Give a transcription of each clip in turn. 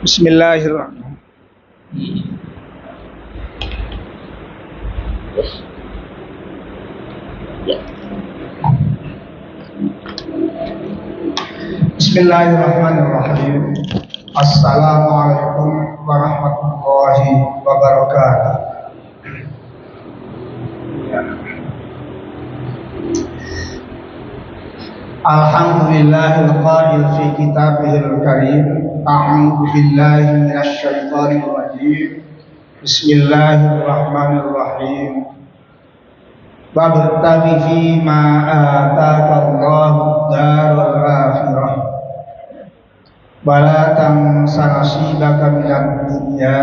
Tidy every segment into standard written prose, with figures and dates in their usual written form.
Bismillahirrahmanirrahim. Bismillahirrahmanirrahim. Assalamualaikum warahmatullahi wabarakatuh. Alhamdulillahil qail fi kitabihil karim. A'udzu billahi minasy syaithanir rajim. Bismillahirrahmanirrahim. Wabtaghi fi ma ataakallahu ad-darul akhirah wa la tansa nasibaka minad dunya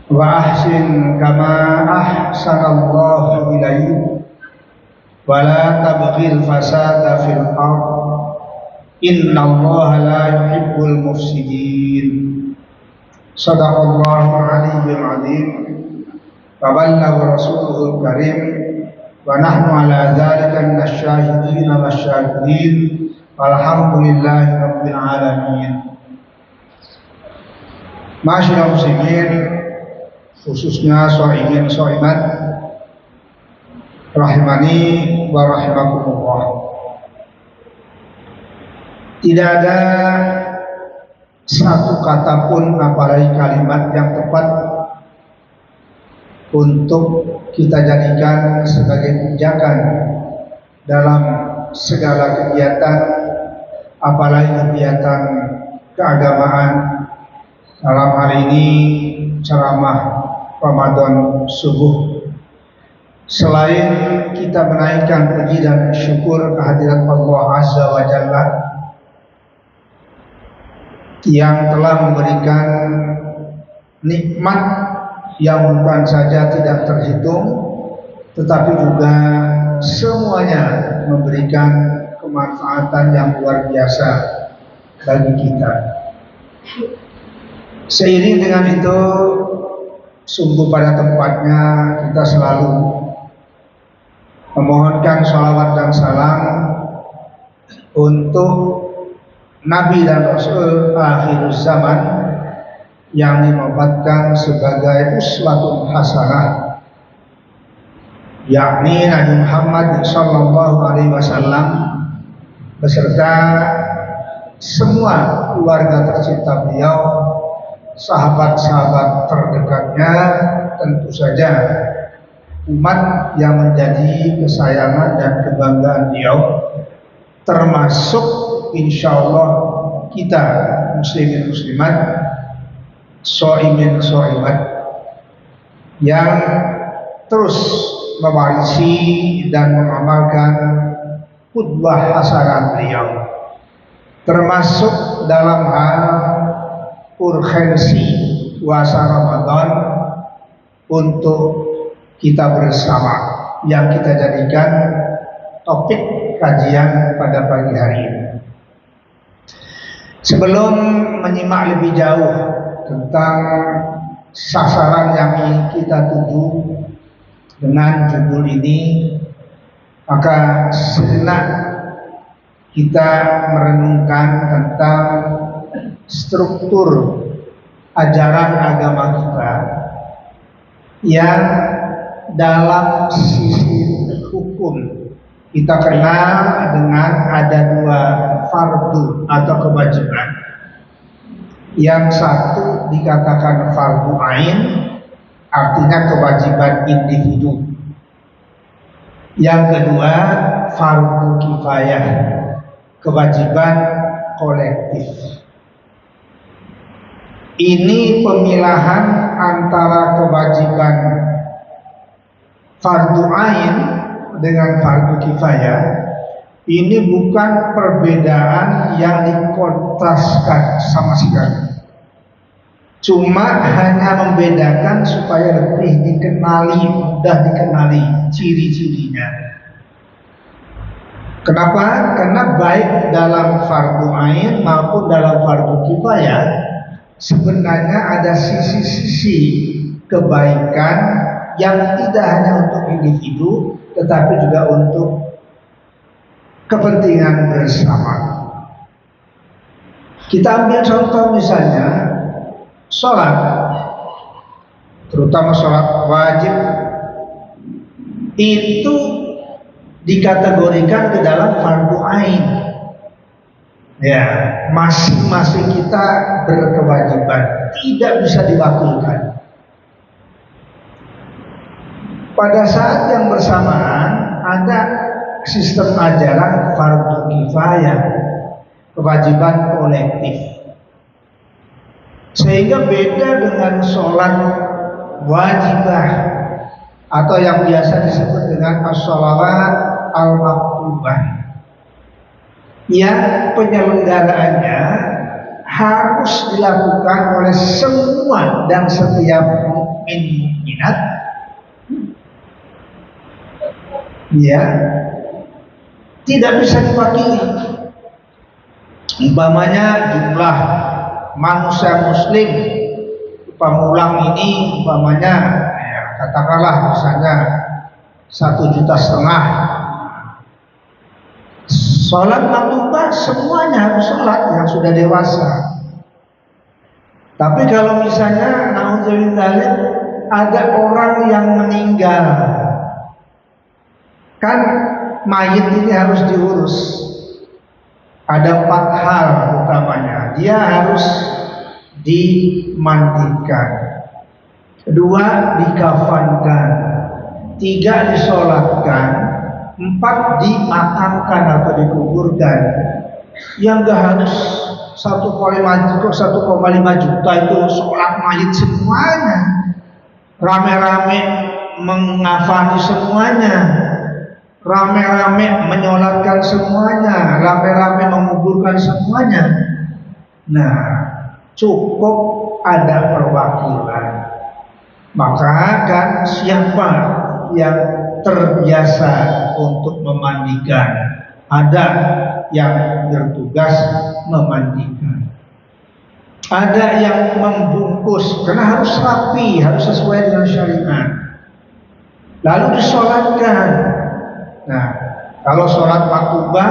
wa ahsin kama ahsanallahu ilaik wa la tabghil fasada fil ardh innallaha la yuhibbul mufsidin. Shadaqallahu aliyyul azim wa ballagha rasuluhul karim wa nahnu ala dzalika minasy syahidin wasyakidin walhamdulillahi rabbil alamin. Masyaallah muslimin, khususnya shaimin shaimat rahimani wa rahimakumullah. Tidak ada satu kata pun apalagi kalimat yang tepat untuk kita jadikan sebagai pijakan dalam segala kegiatan, apalagi kegiatan keagamaan. Dalam hari ini ceramah Ramadan subuh, selain kita menaikkan puji dan syukur kehadirat Allah Azza wa Jalla yang telah memberikan nikmat yang bukan saja tidak terhitung, tetapi juga semuanya memberikan kemanfaatan yang luar biasa bagi kita. Seiring dengan itu, sungguh pada tempatnya kita selalu memohonkan sholawat dan salam untuk Nabi dan Rasul akhir zaman yang dinobatkan sebagai uswatun hasanah, yakni Nabi Muhammad sallallahu alaihi wasallam beserta semua keluarga tercinta beliau, sahabat-sahabat terdekatnya, tentu saja umat yang menjadi kesayangan dan kebanggaan beliau, termasuk insyaallah kita muslimin muslimat, shaimin shaimat yang terus mewarisi dan mengamalkan qudwah hasanah beliau, termasuk dalam hal urgensi puasa Ramadan untuk kita bersama yang kita jadikan topik kajian pada pagi hari ini. Sebelum menyimak lebih jauh tentang sasaran yang ingin kita tuju dengan judul ini, maka sejenak kita merenungkan tentang struktur ajaran agama kita yang dalam sisi hukum kita kenal dengan ada dua fardu atau kewajiban. Yang satu dikatakan fardu ain, artinya kewajiban individu. Yang kedua fardu kifayah, kewajiban kolektif. Ini pemilahan antara kewajiban fardu ain dengan fardu kifayah. Ini bukan perbedaan yang dikontraskan sama sekali, cuma hanya membedakan supaya lebih dikenali, mudah dikenali ciri-cirinya. Kenapa? Karena baik dalam fardu ain maupun dalam fardu kifayah sebenarnya ada sisi-sisi kebaikan yang tidak hanya untuk individu tetapi juga untuk kepentingan bersama. Kita ambil contoh misalnya sholat, terutama sholat wajib itu dikategorikan ke dalam fardu ain. Ya, masing-masing kita berkewajiban, tidak bisa diwakilkan. Pada saat yang bersamaan ada sistem ajaran fardu kifayah, kewajiban kolektif. Sehingga beda dengan sholat wajibah atau yang biasa disebut dengan as-shalawat al-maktubah. Yang penyelenggaraannya harus dilakukan oleh semua dan setiap mukmin mukminat, ya, tidak bisa diwakili. Umpamanya jumlah manusia muslim pemulang ini umpamanya ya, katakanlah misalnya 1,5 juta. Sholat maktubah semuanya harus sholat yang sudah dewasa. Tapi kalau misalnya naudzubillah ada orang yang meninggal, kan mayit ini harus diurus. Ada 4 hal utamanya. Dia harus dimandikan, 2 dikafankan, 3 disolatkan, 4 dimakamkan atau dikuburkan. Yang gak harus 1,5 juta itu sholat mayit semuanya, rame-rame mengafani semuanya, rame-rame menyolatkan semuanya, rame-rame menguburkan semuanya. Nah, cukup ada perwakilan. Maka kan siapa yang terbiasa untuk memandikan, ada yang bertugas memandikan, ada yang membungkus karena harus rapi, harus sesuai dengan syariat, lalu disolatkan. Nah, kalau sholat maktubah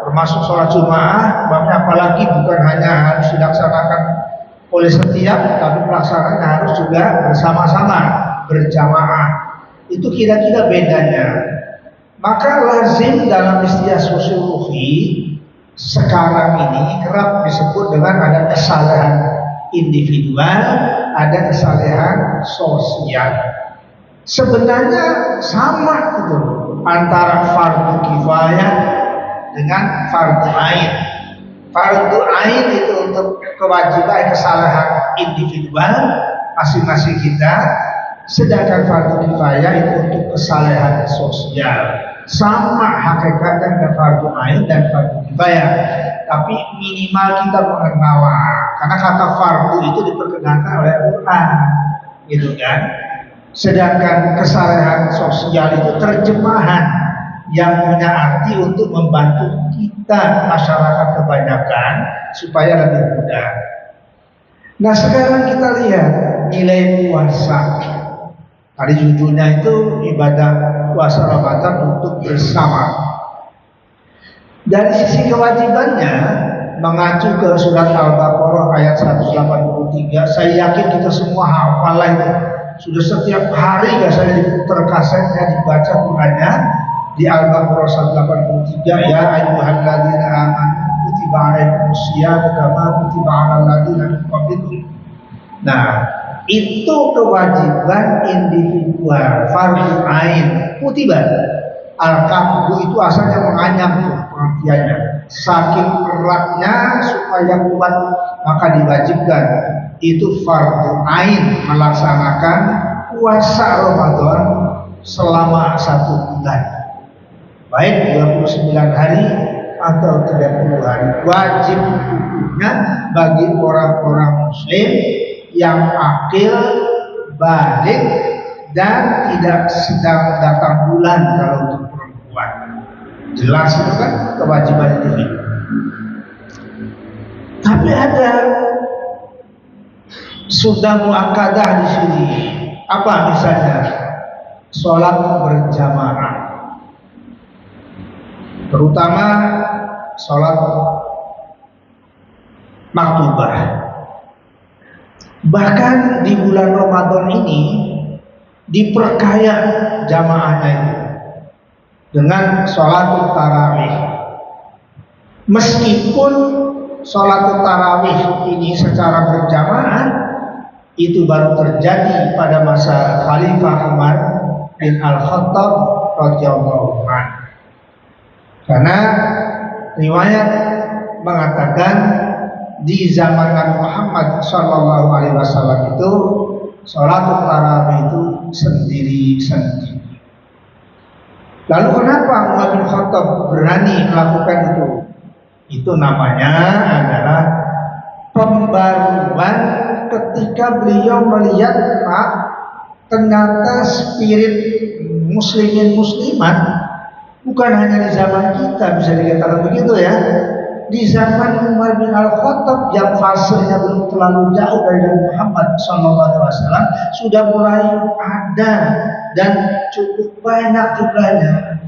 termasuk sholat Jumaah, apalagi bukan hanya harus dilaksanakan oleh setiap, tapi pelaksanaannya harus juga bersama-sama, berjamaah. Itu kira-kira bedanya. Maka lazim dalam istilah sosiologi sekarang ini kerap disebut dengan ada kesalahan individual, ada kesalahan sosial. Sebenarnya sama itu antara fardu kifayah dengan fardu ain. Fardu ain itu untuk kewajiban kesalahan individual masing-masing kita, sedangkan fardu kifayah itu untuk kesalahan sosial. Sama hakikatnya dengan fardu ain dan fardu kifayah, tapi minimal kita mengenal, karena kata fardu itu diperkenalkan oleh Al-Quran, gitu kan. Sedangkan kesalahan sosial itu terjemahan yang punya arti untuk membantu kita masyarakat kebanyakan supaya lebih mudah. Nah, sekarang kita lihat nilai puasa. Tadi judulnya itu ibadah puasa Ramadan untuk bersama. Dari sisi kewajibannya mengacu ke surat Al-Baqarah ayat 183. Saya yakin kita semua hafal lah itu. Sudah setiap hari gak saya diputar kasetnya, dibaca Qur'annya di Al-Baqarah 183, ya ayyuhalladzina amanu kutiba alaikumusiyam kama kutiba alal ladzina min qablikum. Nah, itu kewajiban individual, fardu ain. Kutiba al-qabdu itu asalnya menganyam tuh pengertiannya. Saking eratnya supaya kuat maka diwajibkan. Itu fardu ain melaksanakan puasa Ramadan selama 1 bulan, baik 29 hari atau 30 hari. Wajib hukumnya bagi orang-orang muslim yang akil, balik dan tidak sedang datang bulan kalau untuk perempuan. Jelas itu kan kewajiban ini. Tapi ada sudah muakkadah di sini. Apa misalnya? Sholat berjamaah, terutama sholat maktubah. Bahkan di bulan Ramadan ini diperkaya jamaahnya itu dengan sholat tarawih. Meskipun sholat tarawih ini secara berjamaah itu baru terjadi pada masa Khalifah Umar bin Al-Khattab radhiyallahu anhu. Karena riwayat mengatakan di zaman Nabi Muhammad sallallahu alaihi wasallam itu sholat tarawih itu sendiri-sendiri. Lalu kenapa Umar bin Khattab berani melakukan itu? Itu namanya adalah pembaruan ketika beliau melihat ternyata spirit muslimin muslimat bukan hanya di zaman kita, bisa dikatakan begitu ya. Di zaman Umar bin Al-Khattab yang fasenya belum terlalu jauh dari Nabi Muhammad SAW sudah mulai ada dan cukup banyak jumlahnya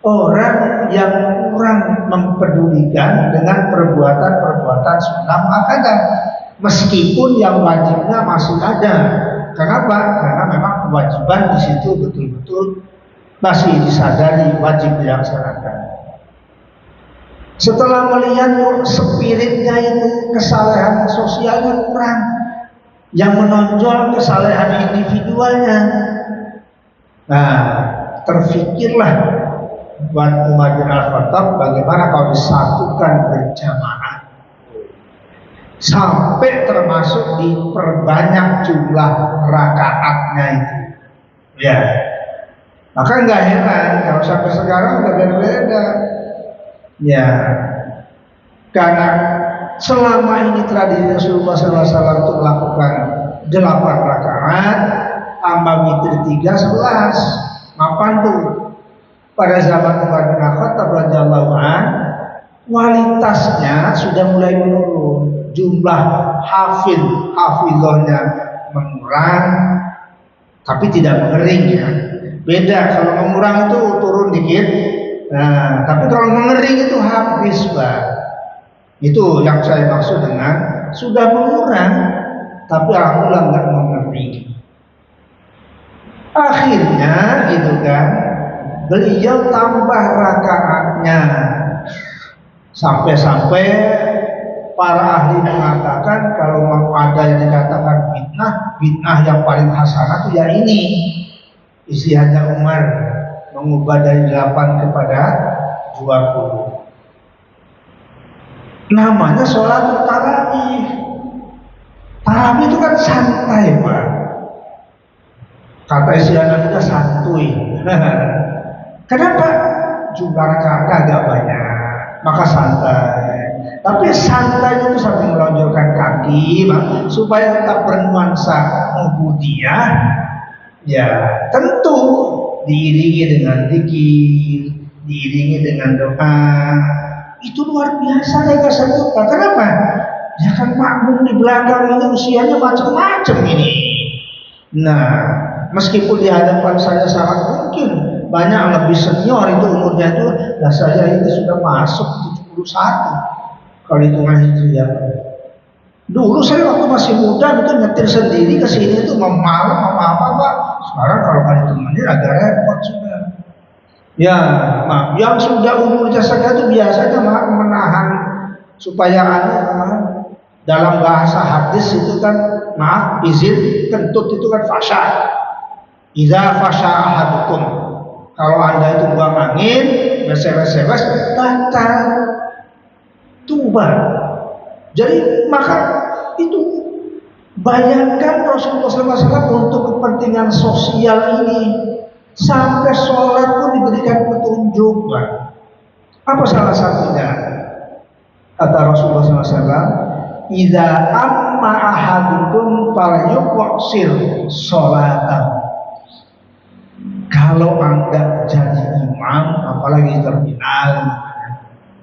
orang yang kurang mempedulikan dengan perbuatan-perbuatan sunnah muakkadah, meskipun yang wajibnya masih ada. Kenapa? Karena memang kewajiban di situ betul-betul masih disadari, wajib dilaksanakan. Setelah melihat spiritnya itu kesalahan sosialnya kurang, yang menonjol kesalahan individualnya, nah terfikirlah buat Umar bin Al-Khattab bagaimana kalau disatukan berjamaah sampai termasuk diperbanyak jumlah rakaatnya itu, ya. Maka nggak heran kalau sampai sekarang udah beda-beda. Ya, karena selama ini tradisi Rasulullah SAW untuk melakukan 8 rakaat, tambah witir 3, 11, mapan tuh. Pada zaman Umar bin Khattab radhiyallahu anhu, kualitasnya sudah mulai menurun, jumlah hafizahnya mengurang, tapi tidak mengering ya. Beda kalau mengurang itu turun dikit. Nah, tapi kalau mengering itu habis, Pak. Itu yang saya maksud dengan sudah mengurang, tapi alhamdulillah nggak mengering. Akhirnya, gitu kan, beliau tambah rakaatnya sampai-sampai para ahli mengatakan kalau mau ada yang dikatakan bid'ah yang paling hasanah itu ya ini. Istihadnya Umar mengubah dari 8 kepada 20. Namanya sholat tarawih. Tarawih itu kan santai, Pak. Kata istilah kita santuy. Kenapa? Jumlah rakaatnya agak banyak, maka santai. Tapi santai itu sambil melonjorkan kaki, Pak, supaya tetap bernuansa ubudiyah. Ya, tentu diiringi dengan zikir, diiringi dengan doa. Itu luar biasa mereka sebutkan. Kenapa? Ya kan makmum di belakang ini usianya macam-macam ini. Nah, meskipun di hadapan saya sangat mungkin banyak lebih senior itu umurnya itu, nah saya ini sudah masuk 71 kalau hitungan hijriah. Dulu saya waktu masih muda itu nyetir sendiri ke sini itu malam apa Pak. Sekarang kalau nggak ditemani agak repot sudah. Ya, maaf. Yang sudah umurnya segitu biasanya menahan supaya dalam bahasa hadis itu kan maaf izin kentut itu kan fasya. Iza fasya ahadukum. Kalau Anda itu buang angin, beres-beres batal tumbal. Jadi maka itu bayangkan Rasulullah SAW untuk kepentingan sosial ini sampai sholat pun diberikan petunjuk. Apa salah satunya? Kata Rasulullah SAW, "Idza amma ahadukum falyuqsir sholatahu." Kalau Anda jadi imam imam, apalagi di terminal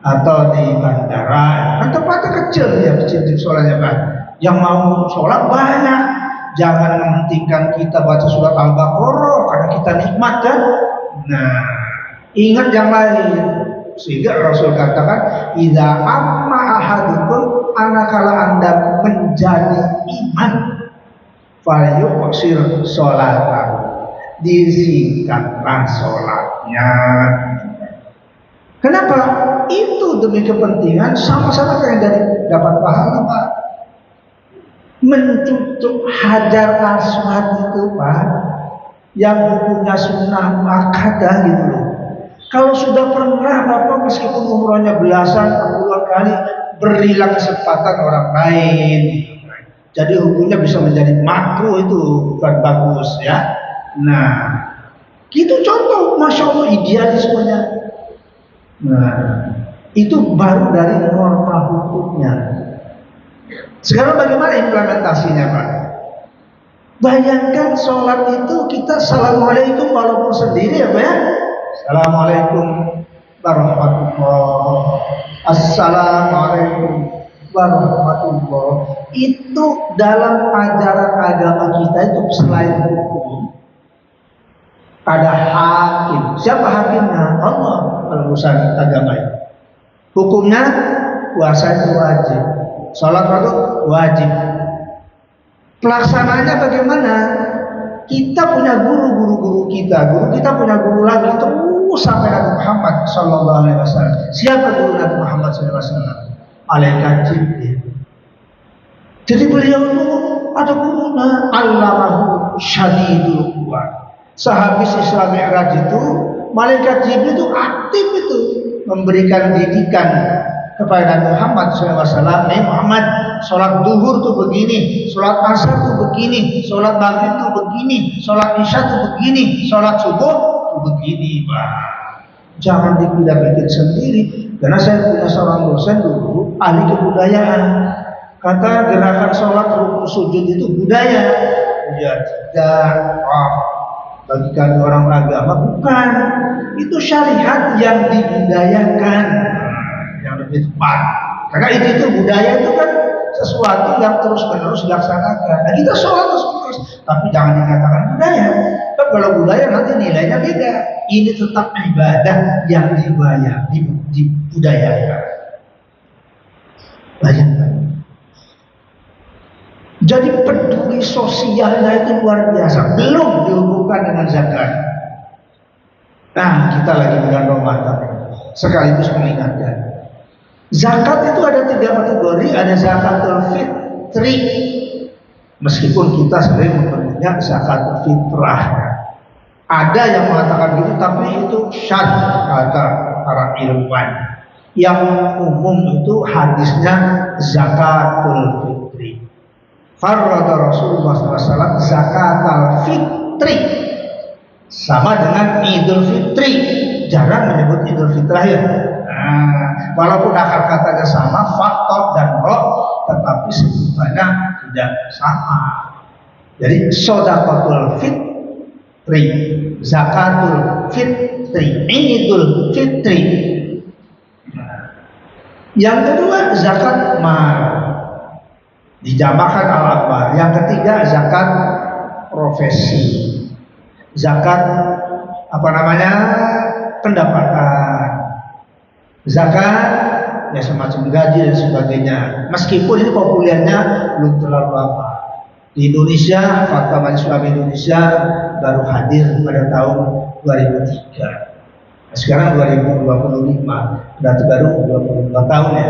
atau di bandara, kan tempatnya kecil ya, kecil sholatnya Pak. Yang mau sholat banyak, jangan mementingkan kita baca surat Al-Baqarah karena kita nikmat kan. Nah, ingat yang lain. Sehingga Rasul katakan, idza amma ahadukum, anakala anda menjadi iman, falyuqsir sholatahu, disingkatlah sholatnya. Kenapa? Itu demi kepentingan sama-sama yang dapat pahala Pak. Mencucuk hajar aswad itu Pak, yang hukumnya sunnah muakkadah gitu loh. Kalau sudah pernah Bapak meskipun umrohnya belasan puluhan kali, berilah kesempatan orang lain. Jadi hukumnya bisa menjadi makruh, itu bukan bagus ya. Nah, itu contoh, masya Allah idealismenya. Nah, itu baru dari norma hukumnya. Sekarang bagaimana implementasinya Pak? Bayangkan sholat itu kita assalamualaikum walaupun sendiri ya Pak ya. Assalamualaikum warahmatullahi, assalamualaikum warahmatullahi. Itu dalam ajaran agama kita itu selain hukum, ada hakim. Siapa hakimnya? Allah. Kalau urusan agama itu, hukumnya puasa itu wajib, sholat itu wajib. Pelaksananya bagaimana? Kita punya guru kita punya guru lagi terus sampai Nabi Muhammad Sallallahu Alaihi Wasallam. Siapa guru Nabi Muhammad Sallallahu Alaihi Wasallam? Malaikat Jibril. Jadi beliau itu ada gurunya, Allamahu Syadidul Quwa. Sehabis Isra Mi'raj itu, Malaikat Jibril itu aktif itu memberikan didikan kepada Nabi Muhammad SAW. Nabi Muhammad, sholat duhur tuh begini, sholat asar tuh begini, sholat maghrib tuh begini, sholat isya tuh begini, sholat subuh tuh begini Pak. Jangan bikin sendiri. Karena saya punya seorang dosen dulu ahli kebudayaan. Kata gerakan sholat rukun sujud itu budaya. Ya tidak, bagi kami orang agama bukan. Itu syariat yang dibudayakan, yang lebih tepat. Karena itu budaya itu kan sesuatu yang terus-menerus dilaksanakan. Nah kita sholat terus, tapi jangan dikatakan budaya. Kan kalau budaya nanti nilainya beda. Ini tetap ibadah yang dibudayakan. Bayangkan. Jadi peduli sosialnya itu luar biasa. Belum dihubungkan dengan zakat. Nah, kita lagi bulan Ramadan, sekaligus mengingatkan. Zakat itu ada 3 kategori, ada zakatul fitri. Meskipun kita sering menyebutnya zakatul fitrah. Ada yang mengatakan gitu, tapi itu syadz kata para ilmuwan. Yang umum itu hadisnya zakatul fitri. Farrada Rasulullah SAW zakatul fitri. Sama dengan Idul Fitri. Jarang menyebut Idul Fitrah ya. Nah, walaupun akar katanya sama, faktor dan rok, tetapi sebutannya tidak sama. Jadi shadaqatul fitri, zakatul fitri, Idul Fitri. Yang kedua zakat mal, dijamakan al-akbar. Yang ketiga zakat profesi, zakat pendapatan, zakat ya semacam gaji dan sebagainya. Meskipun ini populernya belum terlalu apa. Di Indonesia, Fatwa Majelis Ulama Indonesia baru hadir pada tahun 2003. Nah, sekarang 2025, berarti baru 22 tahun ya.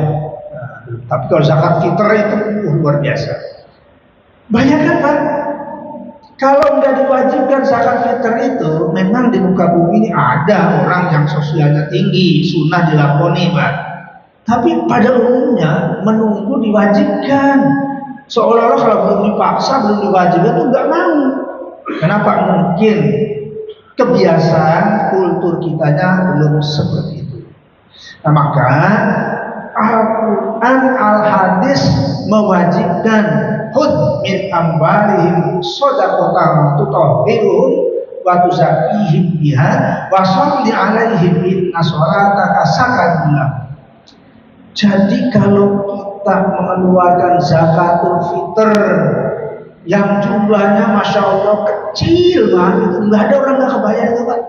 Nah, tapi kalau zakat fitrah itu luar biasa. Bayangkan Pak, kalau nggak diwajibkan zakat fitrah itu, memang di muka bumi ini ada orang yang sosialnya tinggi, sunnah dilakoni Pak. Tapi pada umumnya menunggu diwajibkan. Seolah-olah kalau belum dipaksa, belum diwajibkan itu nggak mau. Kenapa? Mungkin kebiasaan kultur kitanya belum seperti itu. Nah, maka Al-Quran Al-Hadis mewajibkan khudh min amwalihim shadaqatan tutahhiruhum wa tuzakkihim biha wa sholli 'alaihim inna sholataka sakanun lahum. Jadi kalau kita mengeluarkan zakatul fitr yang jumlahnya masya Allah kecil banget, itu nggak ada orang nggak kebayang itu Pak.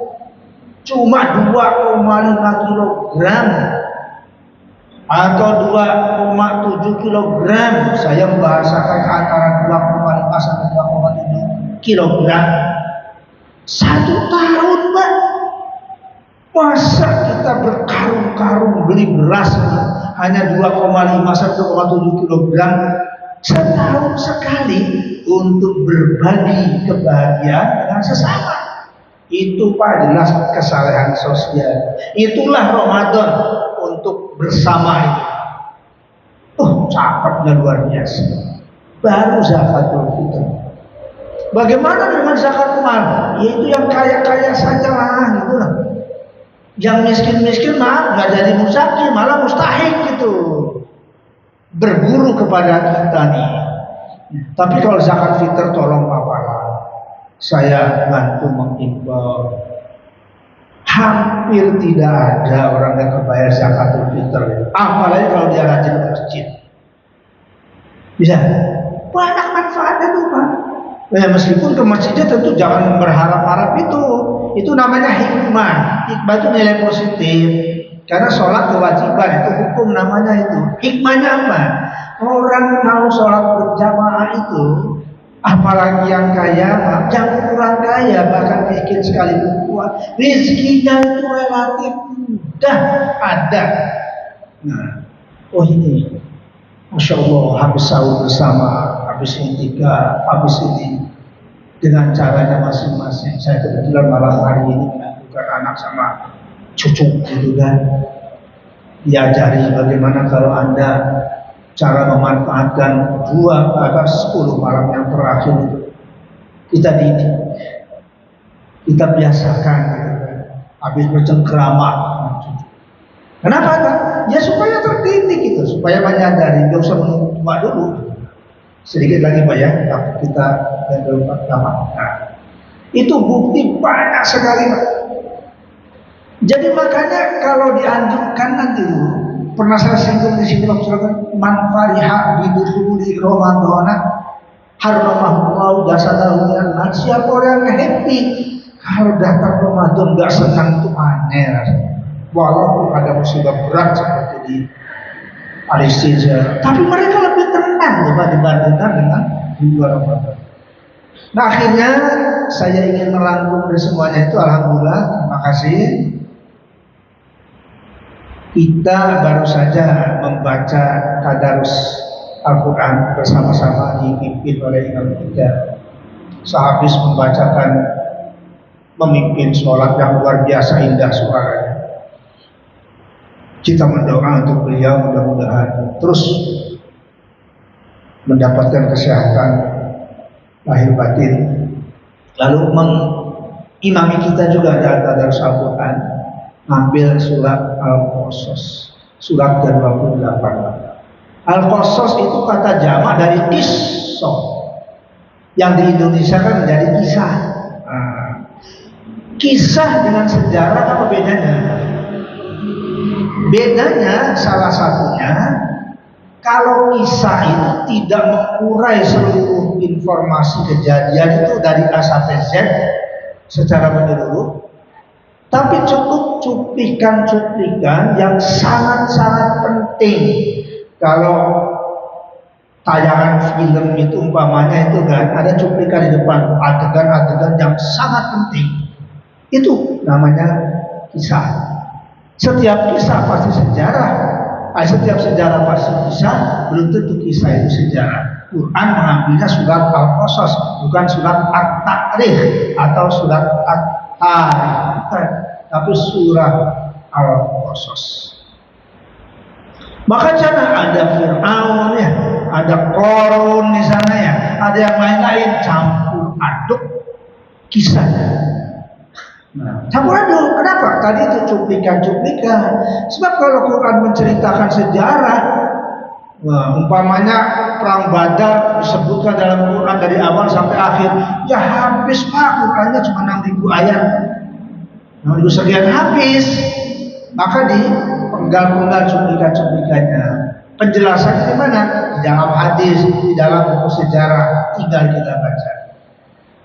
Cuma 2,5 kilogram atau 2,7 kilogram. Saya membahasakan antara 2,5 sampai 2,7 kilogram. 1 tahun Pak. Masa kita berkarung-karung beli beras hanya 2,5 sampai 2,7 kilogram setahun sekali untuk berbagi kebahagiaan dengan sesama. Itu Pak jelas kesalahan sosial. Itulah Ramadan untuk bersama itu. Cakepnya luar biasa. Baru zakatul fitr. Bagaimana dengan zakat mal? Yaitu yang kaya-kaya saja lah gitu lah. Yang miskin-miskin maaf nggak jadi muzaki, malah mustahik gitu. Berguru kepada kita nih. Tapi kalau zakat fitr tolong Bapak, saya bantu mengimbau. Hampir tidak ada orang yang kebayar zakatul fitr. Apalagi kalau dia rajin ke masjid. Bisa banyak manfaatnya tuh Pak. Ya, meskipun ke masjidnya tentu jangan berharap-harap itu. Itu namanya hikmah. Hikmah itu nilai positif. Karena sholat kewajiban itu hukum namanya itu. Hikmahnya apa? Orang mau sholat berjamaah itu, apalagi yang kaya, yang kurang kaya bahkan miskin sekalipun kuat, rezekinya itu relatif mudah ada. Nah, ini, masya Allah, habis sahur bersama, habis intikaf, habis ini dengan caranya masing-masing. Saya kebetulan malam hari ini mengajukan anak sama cucu gitu kan, diajari bagaimana kalau Anda cara memanfaatkan 2 atau 10 malam yang terakhir itu. Kita didik, kita biasakan gitu kan. Habis bercengkrama. Kenapa kan? Ya supaya terdidik gitu, supaya menyadari, nggak usah menunggu tua dulu. Sedikit lagi Pak ya, kita dan pertama. Nah, itu bukti banyak sekali Pak. Jadi makanya kalau dianjurkan nanti dulu, pernah saya singgung di sini Pak, man fariha bidukhuli Ramadana harramahullahu jasadahu minan nar. Siapa orang yang happy kalau datang Ramadan nggak senang itu aneh rasanya. Walaupun ada musibah berat seperti di Palestina, tapi mereka lebih tenang dibandingkan dengan di luar Ramadan. Nah akhirnya saya ingin merangkum dari semuanya itu, alhamdulillah, terima kasih. Kita baru saja membaca tadarus Al-Quran bersama-sama dipimpin oleh imam kita. Sehabis membacakan, memimpin sholat yang luar biasa indah suaranya. Kita mendoa untuk beliau mudah-mudahan terus mendapatkan kesehatan lahir batin. Lalu mengimami kita juga dalam tadarus Al-Quran, ambil surat Al-Qasas, surat ke-28. Al-Qasas itu kata jamak dari qissah, yang di Indonesia kan menjadi kisah. Kisah dengan sejarah apa bedanya? Bedanya salah satunya, kalau kisah itu tidak mengurai seluruh informasi kejadian itu dari A sampai Z secara menyeluruh, tapi cukup cuplikan-cuplikan yang sangat-sangat penting. Kalau tayangan film itu umpamanya itu kan ada cuplikan di depan, adegan-adegan yang sangat penting. Itu namanya kisah. Setiap kisah pasti sejarah. Setiap sejarah pasti kisah, belum tentu kisah itu sejarah. Quran mengambilnya surat Al-Qasas, bukan surat At-Tahrikh atau surat At-Tarikh, bukan, tapi surat Al-Qasas. Maka jangan ada Fir'aun ya, ada Qarun di sana ya, ada yang lain-lain, campur aduk kisahnya. Nah, campur aduk. Kenapa? Tadi itu cuplikan-cuplikan. Sebab kalau Quran menceritakan sejarah, Nah, umpamanya perang Badar disebutkan dalam Quran dari awal sampai akhir, ya habis Pak, Qurannya cuma 6.000 ayat, 6.000 sekian habis. Maka di penggal-penggal cuplikan-cuplikannya, penjelasannya di mana? Di dalam hadis, di dalam buku sejarah, tinggal kita baca.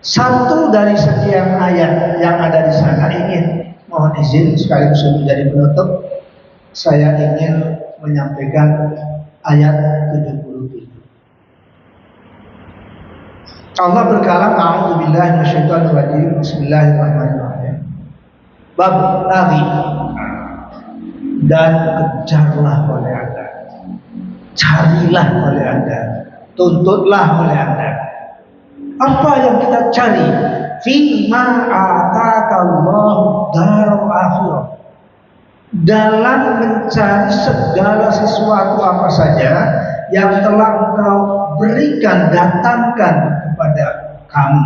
Satu dari sekian ayat yang ada di sana ingin, mohon izin sekaligus menjadi penutup, saya ingin menyampaikan ayat 77. Allah berkalam, a'udzubillahi minasyaitonir rajim, bismillahirrahmanirrahim. Bab taghi, dan kejarlah oleh Anda, carilah oleh Anda, tuntutlah oleh Anda. Apa yang kita cari? Fima ataakallahu darul akhirah, dalam mencari segala sesuatu apa saja yang telah engkau berikan, datangkan kepada kamu.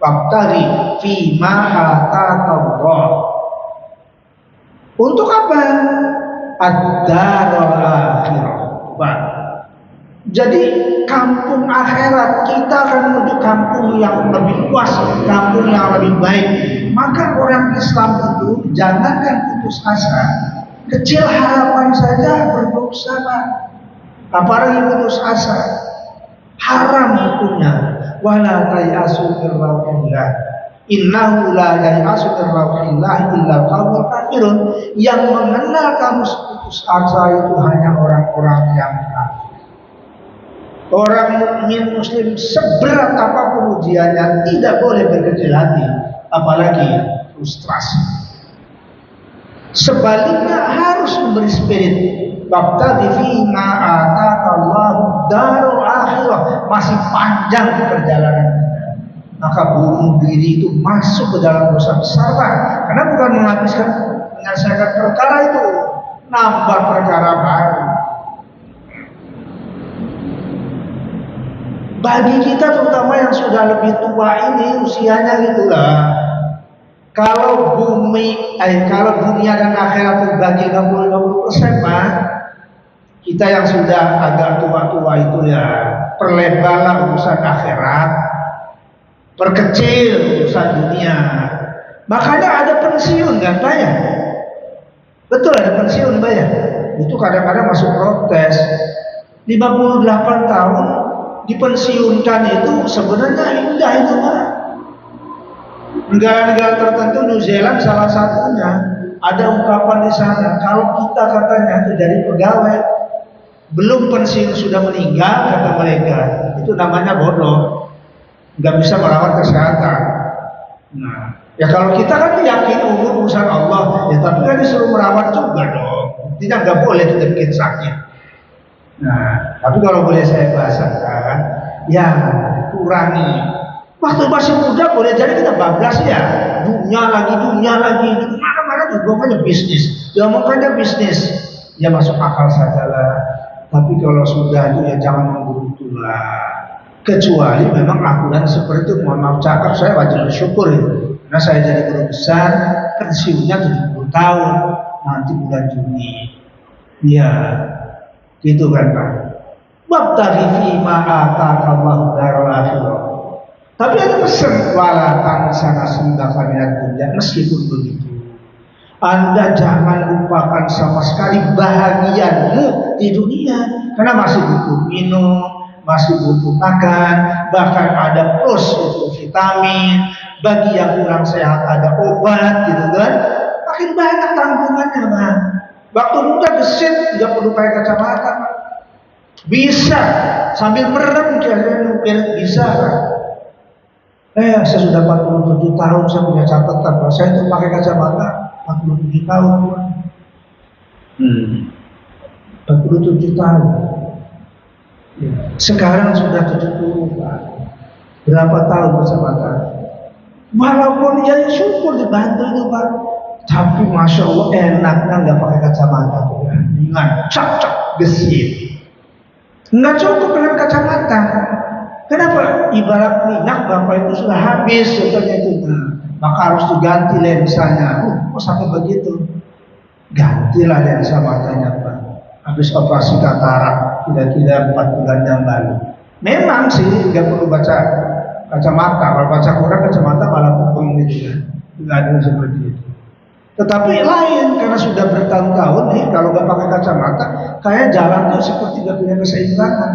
Wabtaghi fima ataakallah. Untuk apa? Ad-darul akhirah. Jadi kampung akhirat, kita akan menuju kampung yang lebih luas, kampung yang lebih baik. Maka orang Islam itu jangankan putus asa, kecil harapan saja berdosa Pak. Apalagi putus asa, haram hukumnya. Wala tayasu min rauhillah, innahu la yayasu min rauhillah illa qaumul kafirun. Yang mengenal kamu putus asa itu hanya orang-orang yang kafir. Orang mukmin muslim seberat apapun ujiannya tidak boleh berkecil hati, apalagi frustrasi. Sebaliknya harus memberi spirit. Wabtaghi fima ataakallahu darul akhirah. Masih panjang perjalanan kita. Maka bunuh diri itu masuk ke dalam dosa besar Pak. Karena bukan menyelesaikan perkara itu, nambah perkara baru. Bagi kita terutama yang sudah lebih tua ini, usianya gitulah. Kalau kalau dunia dan akhirat terbagi 60-50% Pak, kita yang sudah agak tua-tua itu ya perlebarlah urusan akhirat, perkecil urusan dunia. Makanya ada pensiun kan Pak ya? Betul, ada pensiun Pak ya? Itu kadang-kadang masuk protes. 58 tahun dipensiunkan itu sebenarnya indah itu Pak. Negara-negara tertentu, New Zealand salah satunya, ada ungkapan di sana, kalau kita katanya itu dari pegawai belum pensiun sudah meninggal, kata mereka, itu namanya bodoh, nggak bisa merawat kesehatan. Nah, ya kalau kita kan yakin umur urusan Allah, ya tapi kan disuruh merawat juga dong. Tidak, nggak boleh kita bikin sakit. Nah, tapi kalau boleh saya bahasakan, ya kurangi. Waktu masih muda boleh jadi kita bablas ya, dunia lagi, di mana-mana juga makanya bisnis. Ya makanya bisnis, ya masuk akal sajalah. Tapi kalau sudah itu ya jangan menggerutulah. Kecuali memang akuran seperti itu, mohon maaf cakap, saya wajib bersyukur ya. Karena saya jadi guru besar, pensiunnya 70 tahun nanti bulan Juni. Ya, gitu kan Pak. Wabtaghi fima ataakallahu darul akhirah. Tapi ada pesan, wala tansa nasibaka minad dunya. Meskipun begitu, Anda jangan lupakan sama sekali bahagiamu di dunia, karena masih butuh minum, masih butuh makan, bahkan ada plus untuk vitamin. Bagi yang kurang sehat ada obat, gitu kan? Makin banyak tanggungannya, Bang. Waktu muda gesit, nggak perlu pakai kacamata, Pak. Bisa sambil merem, bisa, Pak. Saya sudah 47 tahun, saya punya catatan, Pak. Saya itu pakai kacamata 47 tahun, Pak. 47 tahun. Ya. Sekarang sudah 70, Pak. Berapa tahun kacamata? Walaupun ya syukur dibantu itu, Pak. Tapi Masya Allah enaknya nggak pakai kacamata, Pak. Dengan cak-cak gesit. Nggak cukup dengan kacamata. Kenapa? Ibarat minyak Bapak itu sudah habis katanya itu. Maka harus diganti lensanya. Kok sampai begitu? Gantilah lensa matanya Pak. Habis operasi katarak kira-kira 4 bulan yang lalu. Memang sih nggak perlu baca kacamata, kalau baca Quran kacamata malah putong gitu kan, nggak ada seperti itu. Tetapi lain karena sudah bertahun-tahun nih kalau nggak pakai kacamata, kayak jalan tuh seperti nggak punya keseimbangan.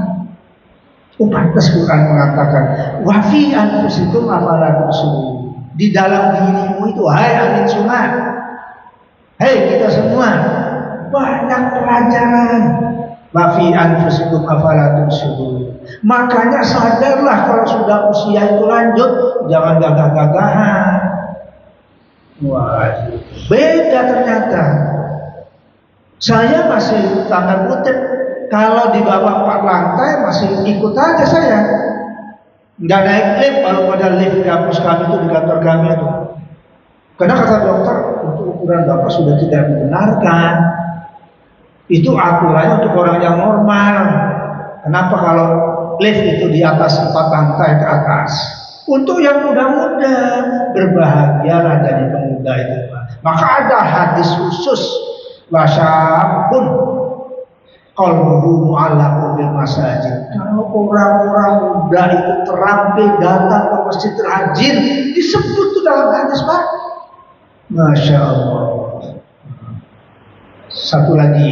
Pantas Quran mengatakan, wafi anfusikum afala tubsirun. Di dalam dirimu itu, hai amin sunnah, hei kita semua, banyak pelajaran. Wafi anfusikum afala tubsirun. Makanya sadarlah kalau sudah usia itu lanjut, jangan gagah-gagahan. Wah, beda ternyata. Saya masih tanda kutip, kalau di bawah 4 lantai masih ikut aja saya. Nggak naik lift, kalau pada lift kampus kami itu di kantor kami itu. Karena kata dokter, untuk ukuran bapak sudah tidak dibenarkan. Itu aturannya untuk orang yang normal. Kenapa kalau lift itu di atas 4 lantai ke atas? Untuk yang muda-muda, berbahagialah jadi pemuda itu. Maka ada hadis khusus, wasyabun qalbuhu mu'allaqun bil masajid. Kalau orang-orang muda itu terampil datang ke masjid rajin, disebut itu dalam hadis, Pak. Masya Allah. Satu lagi,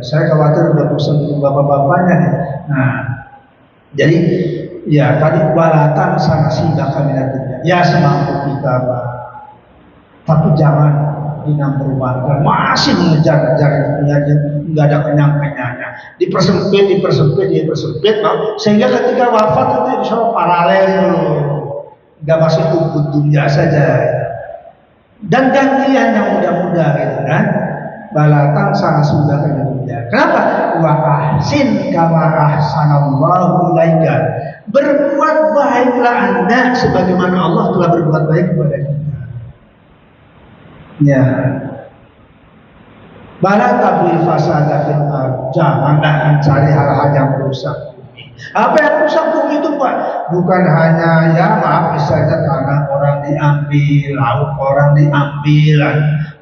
saya khawatir udah bosan dengan bapak-bapaknya nih. Nah, jadi ya tadi walatan sanksi bakal minatnya. Ya semampu kita, Pak. Tapi jangan dinamperbankan, masih mengejar-ngejar dunia, nggak ada kenyang-kenyangnya. Dipersempit, sehingga ketika wafat itu insya Allah paralel, nggak masih kubut dunia saja. Dan gantian yang muda-muda gitu kan, balatan sangat sudah ke dunia. Kenapa? Wa ahsin kama ahsanallahu ilaika. Berbuat baiklah Anda sebagaimana Allah telah berbuat baik kepada kita. Ya, bala tabli fasada fil ardh. Janganlah mencari hal-hal yang merusak bumi. Apa yang merusak bumi itu, Pak? Bukan hanya ya maaf misalnya tanah orang diambil, laut orang diambil.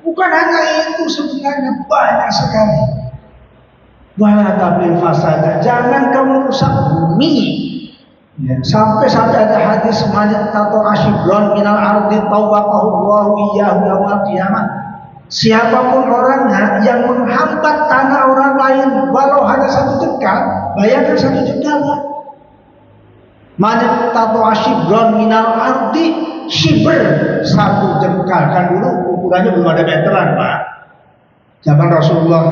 Bukan hanya itu, sebenarnya banyak sekali. Bala tabli fasada. Jangan kamu rusak bumi. Ya, sampai ada hadis manit tato asyibron minal ardi tawaqahu Allahu iyyahu yaumil qiyamah. Siapapun orangnya yang menghambat tanah orang lain walau hanya 1 jengkal, bayangkan 1 jengkal. Manit tato asyibron minal ardi, shibr 1 jengkal. Kan dulu ukurannya belum ada meteran, Pak. Zaman Rasulullah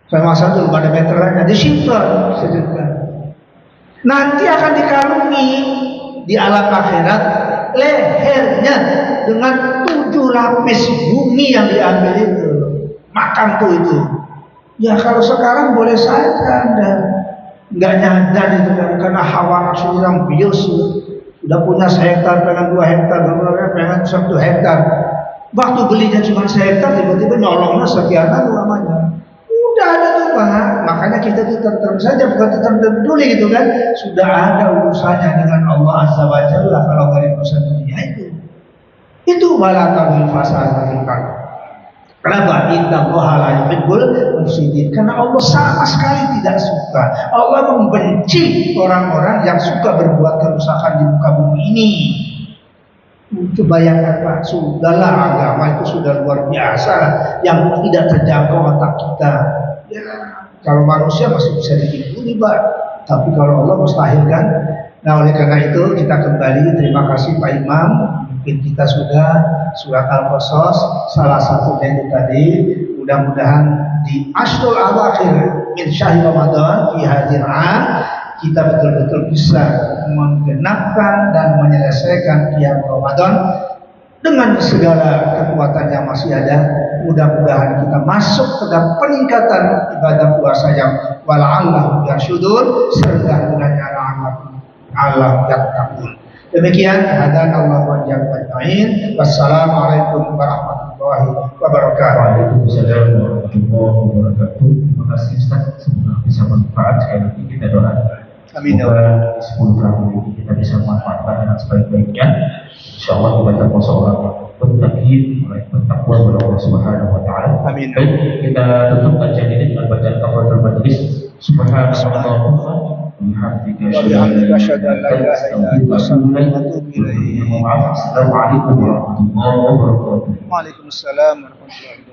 SAW belum ada meteran, jadi shibr sejengkal. Nanti akan dikarungi di alam akhirat lehernya dengan 7 lapis bumi yang diambil itu. Makan tuh itu. Ya kalau sekarang boleh saja Anda nggak nyadar itu kan, karena hawa nafsu yang bius. Udah punya 1 hektar, pengen 2 hektar, pengen 1 hektar. Waktu belinya cuma 1 hektar, tiba-tiba nyolongnya sekian namanya. Udah ada tuh, Pak. Makanya kita tuh tentu saja bukan terpeduli gitu kan. Sudah ada urusannya dengan Allah Azza wa Jalla kalau dari urusan dunia itu. Itu wala tabil fasad fil ardh. Kenapa? Innallaha la yuhibbul mufsidin. Karena Allah sama sekali tidak suka. Allah membenci orang-orang yang suka berbuat kerusakan di muka bumi ini. Itu bayangkan, Pak, sudahlah agama itu sudah luar biasa yang tidak terjangkau otak kita. Ya, kalau manusia masih bisa ditimbuli, Pak. Tapi kalau Allah mustahil kan. Nah, oleh karena itu kita kembali, terima kasih Pak Imam. Mungkin kita sudah surat Al-Qasas salah satunya itu tadi. Mudah-mudahan di Ashrul Awakhir min syahr Ramadan fi hadzal 'am kita betul-betul bisa menggenapkan dan menyelesaikan qiyam Ramadan dengan segala kekuatan yang masih ada. Mudah-mudahan kita masuk ke dalam peningkatan ibadah puasa yang wala'allahu yarsyudun serta dengannya Allah yattaqun. Demikian hadanallahu wa iyyakum ajmain. Wassalamualaikum warahmatullahi wabarakatuh. Waalaikumsalam warahmatullahi wabarakatuh. Terima kasih Ustaz, semoga bisa bermanfaat. Sekali lagi kita doakan. Amin. Semoga 10 tahun ini kita bisa memanfaatkan dengan sebaik-baiknya. InsyaAllah kita termasuk orang yang bertakwa, bertakwa kepada Allah Subhanahu Wa Taala. Amin. Baik, kita tutup kajian ini dengan bacaan kafaratul majlis. Subhanallahumma bihamdika asyhadu an la ilaha illa anta astaghfiruka wa atubu ilaik. Assalamualaikum warahmatullahi wabarakatuh. Waalaikumsalam warahmatullahi wabarakatuh.